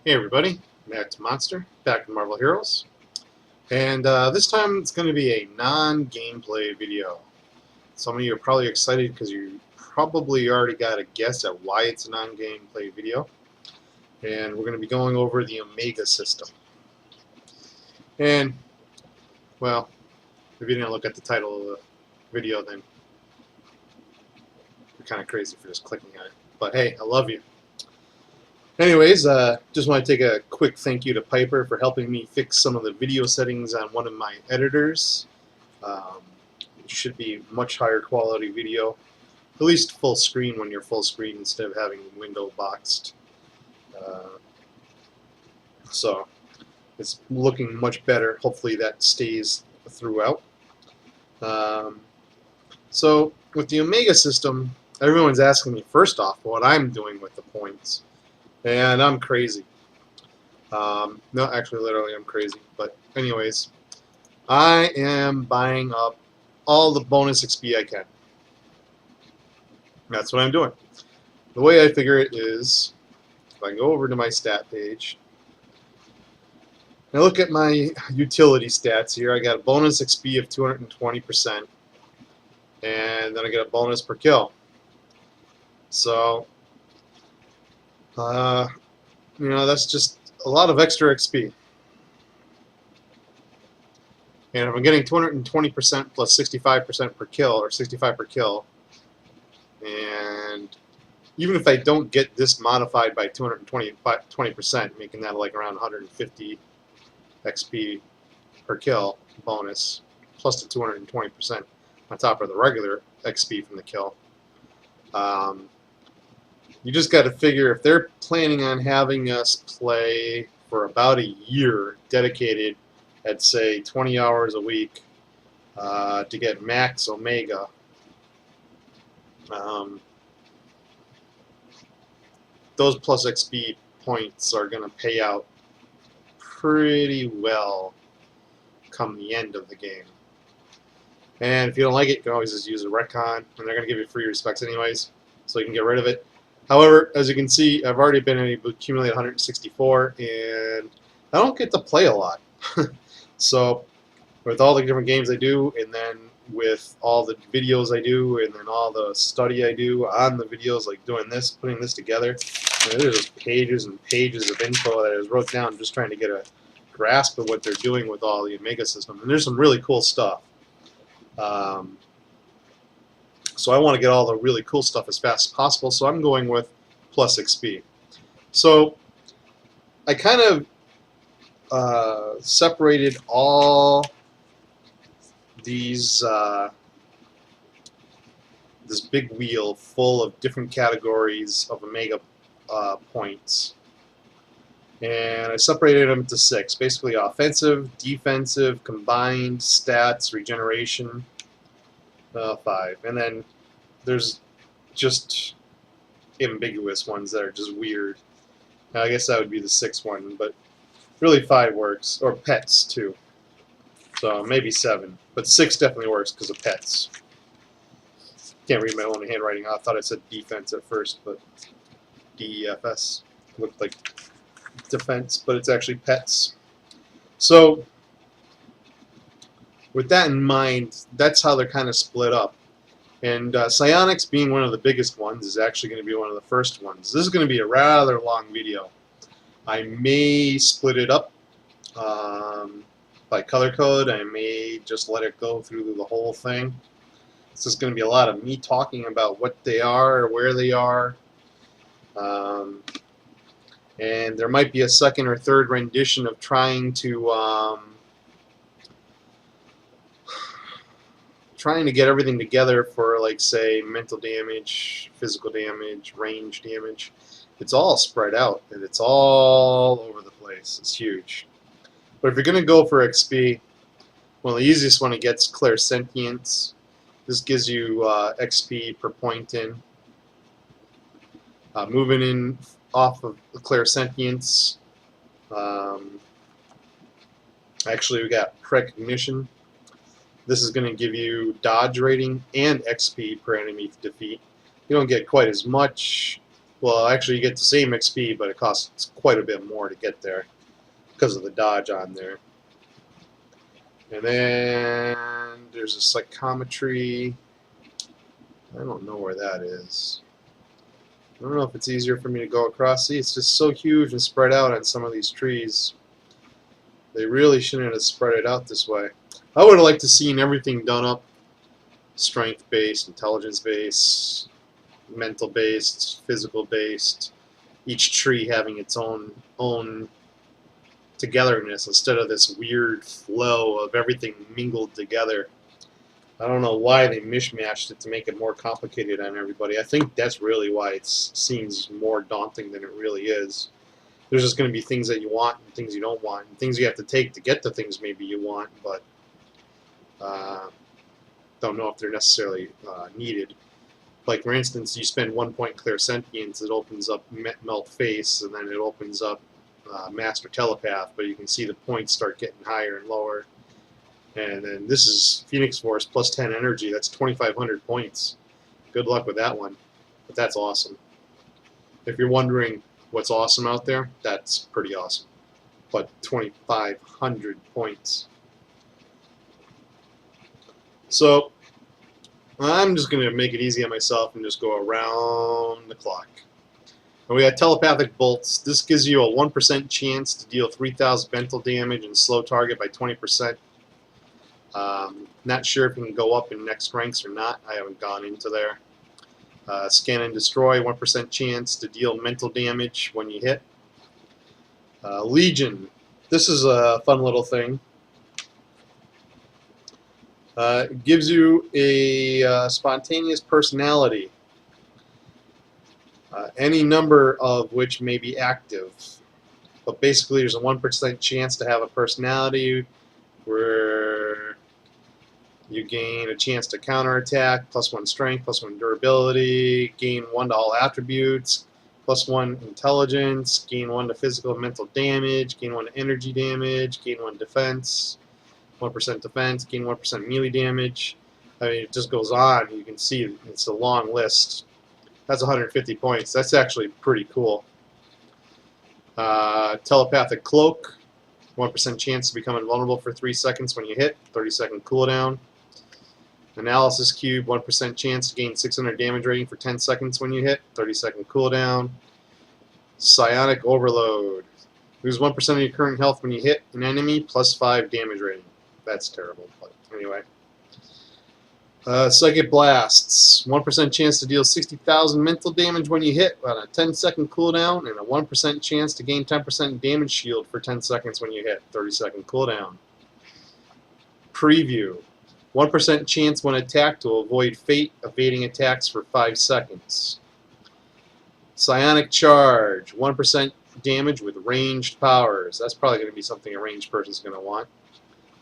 Hey everybody, back to Monster, back to Marvel Heroes, and this time it's going to be a non-gameplay video. Some of you are probably excited because you probably already got a guess at why it's a non-gameplay video, and we're going to be going over the Omega system. And, well, if you didn't look at the title of the video, then you're kind of crazy for just clicking on it. But hey, I love you. Anyways, just want to take a quick thank you to Piper for helping me fix some of the video settings on one of my editors. It should be much higher quality video, at least full screen when you're full screen instead of having window boxed. So it's looking much better. Hopefully that stays throughout. So with the Omega system, everyone's asking me first off what I'm doing with the points. And I'm crazy. No, actually, literally, I'm crazy. But anyways, I am buying up all the bonus XP I can. That's what I'm doing. The way I figure it is, if I go over to my stat page, and I look at my utility stats here, I got a bonus XP of 220%, and then I get a bonus per kill. So, you know, that's just a lot of extra XP. And if I'm getting 220% plus 65% per kill, or 65 per kill, and even if I don't get this modified by 220%, making that like around 150 XP per kill bonus, plus the 220% on top of the regular XP from the kill, you just got to figure if they're planning on having us play for about a year dedicated at, say, 20 hours a week to get max Omega, those plus XP points are going to pay out pretty well come the end of the game. And if you don't like it, you can always just use a retcon, and they're going to give you free respects anyways, so you can get rid of it. However, as you can see, I've already been able to accumulate 164, and I don't get to play a lot. So, with all the different games I do, and then with all the videos I do, and then all the study I do on the videos, like doing this, putting this together, I mean, there's pages and pages of info that I just wrote down just trying to get a grasp of what they're doing with all the Omega system. And there's some really cool stuff. So I want to get all the really cool stuff as fast as possible, so I'm going with plus XP. So I kind of separated all these this big wheel full of different categories of Omega points, and I separated them into 6, basically offensive, defensive, combined, stats, regeneration, 5, and then there's just ambiguous ones that are just weird. Now, I guess that would be the 6th one, but really 5 works, or pets too. So maybe 7, but 6 definitely works because of pets. Can't read my own handwriting. I thought I said defense at first, but DEFS looked like defense, but it's actually pets. So with that in mind, that's how they're kind of split up. And Psionics, being one of the biggest ones, is actually going to be one of the first ones. This is going to be a rather long video. I may split it up by color code. I may just let it go through the whole thing. It's just going to be a lot of me talking about what they are, where they are. And there might be a second or third rendition of trying to get everything together for, like, say, mental damage, physical damage, range damage. It's all spread out, and it's all over the place. It's huge. But if you're going to go for XP, well, the easiest one to get is clairsentience. This gives you XP per point in. Moving in off of the clairsentience. Actually, we got precognition. This is going to give you dodge rating and XP per enemy defeat. You don't get quite as much Well, actually, you get the same XP, but it costs quite a bit more to get there because of the dodge on there. And then there's a psychometry. I don't know where that is. I don't know if it's easier for me to go across. See, it's just so huge and spread out on some of these trees. They really shouldn't have spread it out this way. I would have liked to seen everything done up. Strength-based, intelligence-based, mental-based, physical-based. Each tree having its own togetherness instead of this weird flow of everything mingled together. I don't know why they mishmashed it to make it more complicated on everybody. I think that's really why it seems more daunting than it really is. There's just going to be things that you want and things you don't want, and things you have to take to get the things maybe you want, but don't know if they're necessarily needed. Like, for instance, you spend 1 point clear sentience, it opens up melt face, and then it opens up master telepath, but you can see the points start getting higher and lower. And then this is Phoenix Force plus 10 energy. That's 2,500 points. Good luck with that one. But that's awesome. If you're wondering what's awesome out there, that's pretty awesome. But 2,500 points. So I'm just going to make it easy on myself and just go around the clock. And we got telepathic bolts. This gives you a 1% chance to deal 3,000 mental damage and slow target by 20%. Not sure if you can go up in next ranks or not. I haven't gone into there. Scan and destroy, 1% chance to deal mental damage when you hit. Legion. This is a fun little thing. It gives you a spontaneous personality, any number of which may be active. But basically there's a 1% chance to have a personality where you gain a chance to counterattack, +1 strength, +1 durability, gain 1 to all attributes, +1 intelligence, gain 1 to physical and mental damage, gain 1 to energy damage, gain 1 defense, 1% defense, gain 1% melee damage. I mean, it just goes on. You can see it's a long list. That's 150 points. That's actually pretty cool. Telepathic cloak, 1% chance to become invulnerable for 3 seconds when you hit, 30-second cooldown. Analysis cube, 1% chance to gain 600 damage rating for 10 seconds when you hit, 30-second cooldown. Psionic overload, lose 1% of your current health when you hit an enemy, +5 damage rating. That's terrible, but anyway. Psychic blasts, 1% chance to deal 60,000 mental damage when you hit on a 10-second cooldown, and a 1% chance to gain 10% damage shield for 10 seconds when you hit, 30-second cooldown. Preview, 1% chance when attacked to avoid fate, evading attacks for 5 seconds. Psionic charge, 1% damage with ranged powers. That's probably going to be something a ranged person's going to want.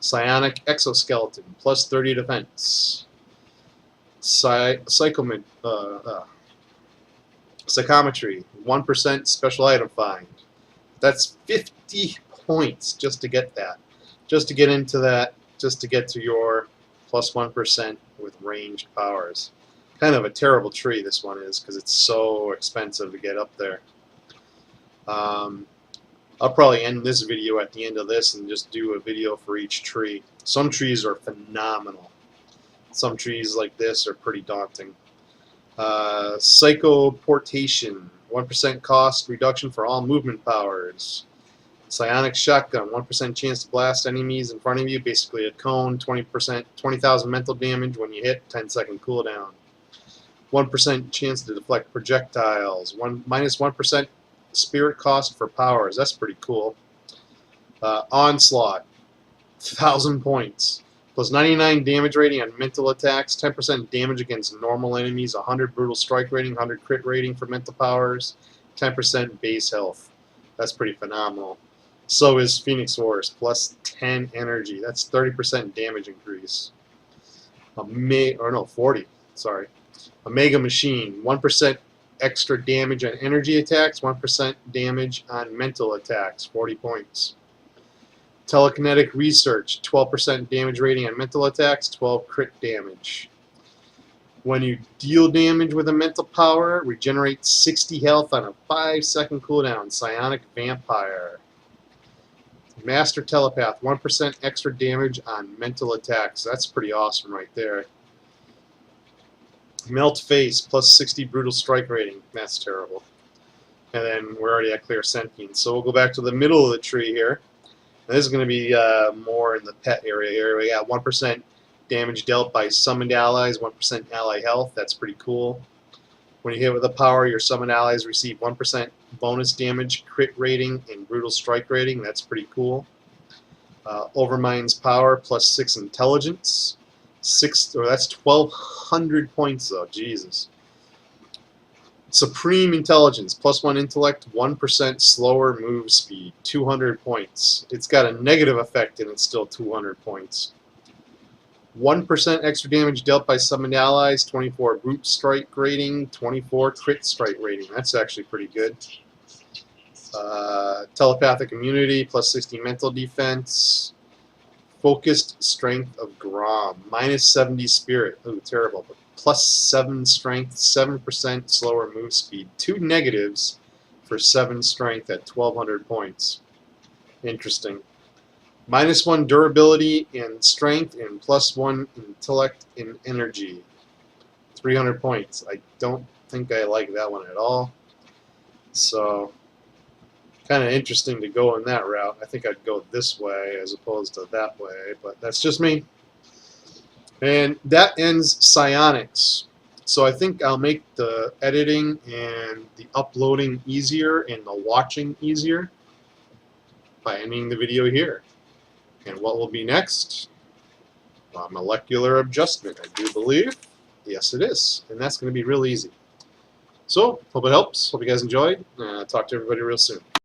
Psionic exoskeleton, +30 defense. Psychometry, 1% special item find. That's 50 points just to get that. Just to get into that, just to get to your +1% with ranged powers. Kind of a terrible tree this one is, because it's so expensive to get up there. I'll probably end this video at the end of this and just do a video for each tree. Some trees are phenomenal. Some trees like this are pretty daunting. Psychoportation, 1% cost reduction for all movement powers. Psionic shotgun, 1% chance to blast enemies in front of you, basically a cone, 20,000 mental damage when you hit, 10-second cooldown. 1% chance to deflect projectiles, -1% spirit cost for powers. That's pretty cool. Onslaught, 1,000 points. +99 damage rating on mental attacks, 10% damage against normal enemies, 100 brutal strike rating, 100 crit rating for mental powers, 10% base health. That's pretty phenomenal. So is Phoenix Force, +10 energy. That's 30% damage increase. 40, sorry. Omega Machine, 1% extra damage on energy attacks, 1% damage on mental attacks, 40 points. Telekinetic Research, 12% damage rating on mental attacks, 12 crit damage. When you deal damage with a mental power, regenerate 60 health on a 5-second cooldown. Psionic Vampire. Master Telepath, 1% extra damage on mental attacks. That's pretty awesome right there. Melt Face, plus 60 brutal strike rating. That's terrible. And then we're already at Clear Sentience. So we'll go back to the middle of the tree here. And this is going to be more in the pet area here. We got 1% damage dealt by summoned allies, 1% ally health. That's pretty cool. When you hit with a power, your summoned allies receive 1% bonus damage, crit rating, and brutal strike rating. That's pretty cool. Overmind's power, plus 6 intelligence. That's 1,200 points though. Jesus. Supreme Intelligence, plus 1 intellect, 1% slower move speed, 200 points. It's got a negative effect and it's still 200 points. 1% extra damage dealt by summoned allies, 24 brute strike rating, 24 crit strike rating. That's actually pretty good. Telepathic immunity, plus 60 mental defense. Focused strength of Grom, minus 70 spirit. Ooh, terrible. But plus 7 strength, 7% slower move speed. 2 negatives for 7 strength at 1,200 points. Interesting. Minus 1 durability and strength, and plus 1 intellect and energy. 300 points. I don't think I like that one at all. So, kind of interesting to go in that route. I think I'd go this way as opposed to that way, but that's just me. And that ends Psionics. So I think I'll make the editing and the uploading easier and the watching easier by ending the video here. And what will be next? Molecular adjustment, I do believe. Yes, it is. And that's going to be real easy. So, hope it helps. Hope you guys enjoyed. Talk to everybody real soon.